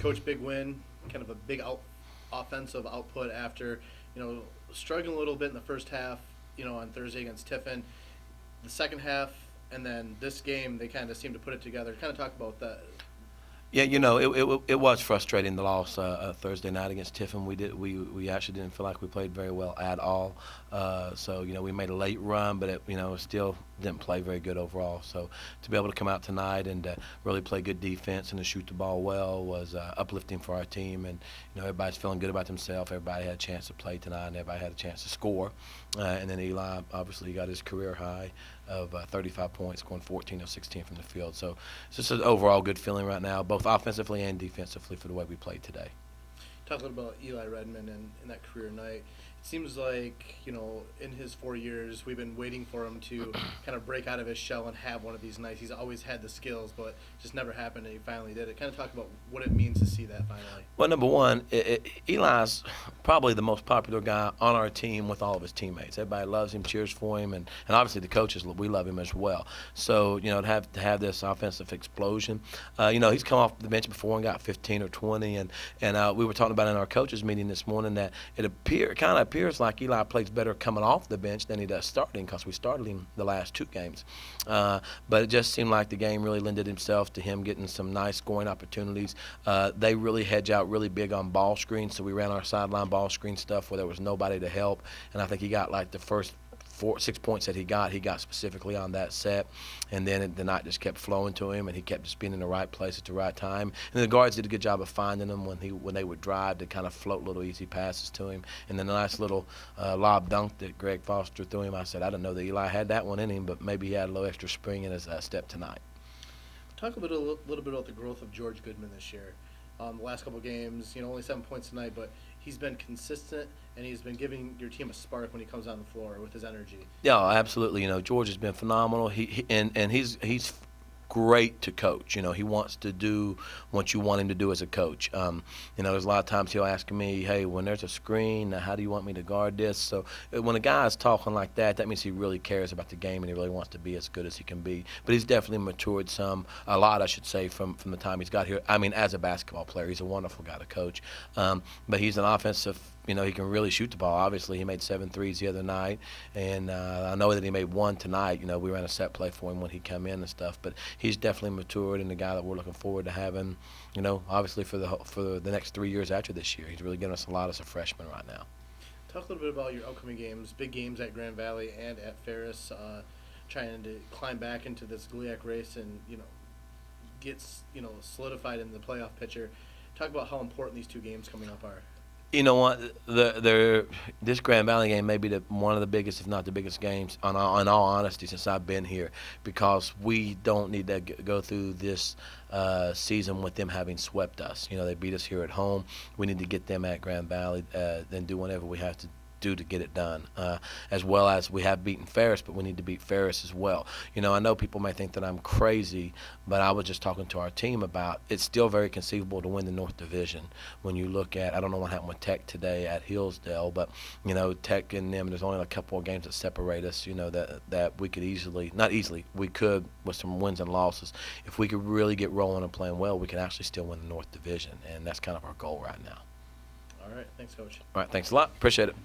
Coach, big win, kind of a big offensive output after, struggling a little bit in the first half, on Thursday against Tiffin. The second half, and then this game, they kind of seemed to put it together. Kind of talk about that. Yeah, it was frustrating the loss Thursday night against Tiffin. We actually didn't feel like we played very well at all. So we made a late run, but it still didn't play very good overall. So to be able to come out tonight and really play good defense and to shoot the ball well was uplifting for our team. And everybody's feeling good about themselves. Everybody had a chance to play tonight, and everybody had a chance to score. And then Eli obviously got his career high of 35 points, scoring 14 of 16 from the field. So it's just an overall good feeling right now, both offensively and defensively, for the way we played today. Talk a little about Eli Redmon and that career night. It seems like, in his 4 years, we've been waiting for him to kind of break out of his shell and have one of these nights. He's always had the skills, but just never happened, and he finally did it. Kind of talk about what it means to see that finally. Well, number one, Eli's probably the most popular guy on our team with all of his teammates. Everybody loves him, cheers for him, and obviously the coaches, we love him as well. So, to have this offensive explosion, he's come off the bench before and got 15 or 20, and we were talking about in our coaches meeting this morning that it kind of appears like Eli plays better coming off the bench than he does starting, because we started him the last 2 games. But it just seemed like the game really lended himself to him getting some nice scoring opportunities. They really hedge out really big on ball screens, so we ran our sideline ball screen stuff where there was nobody to help, and I think he got like the first 6 points that he got specifically on that set, and then the night just kept flowing to him, and he kept just being in the right place at the right time. And the guards did a good job of finding him when they would drive to kind of float little easy passes to him. And then the nice little lob dunk that Greg Foster threw him, I said, I didn't know that Eli had that one in him, but maybe he had a little extra spring in his step tonight. Talk a little bit about the growth of George Goodman this year. The last couple games, only 7 points tonight, but he's been consistent, and he's been giving your team a spark when he comes on the floor with his energy. Yeah, absolutely. George has been phenomenal. He's great to coach. He wants to do what you want him to do as a coach. There's a lot of times he'll ask me, hey, when there's a screen, how do you want me to guard this? So when a guy's talking like that means he really cares about the game and he really wants to be as good as he can be. But he's definitely matured a lot, I should say, from the time he's got here. I mean, as a basketball player, he's a wonderful guy to coach. But he's an offensive, he can really shoot the ball. Obviously, he made 7 threes the other night, and I know that he made 1 tonight. We ran a set play for him when he came in and stuff. But he's definitely matured, and the guy that we're looking forward to having, obviously for the next 3 years after this year. He's really giving us a lot as a freshman right now. Talk a little bit about your upcoming games, big games at Grand Valley and at Ferris, trying to climb back into this GLIAC race and get solidified in the playoff picture. Talk about how important these 2 games coming up are. You know what? This Grand Valley game may be one of the biggest, if not the biggest games, in all honesty, since I've been here, because we don't need to go through this season with them having swept us. They beat us here at home. We need to get them at Grand Valley, then do whatever we have to do to get it done, as well as we have beaten Ferris, but we need to beat Ferris as well. I know people may think that I'm crazy, but I was just talking to our team about it's still very conceivable to win the North Division. When you look at, I don't know what happened with Tech today at Hillsdale, but Tech and them, there's only a couple of games that separate us. That we could we could with some wins and losses. If we could really get rolling and playing well, we could actually still win the North Division, and that's kind of our goal right now. All right, thanks, Coach. All right, thanks a lot. Appreciate it.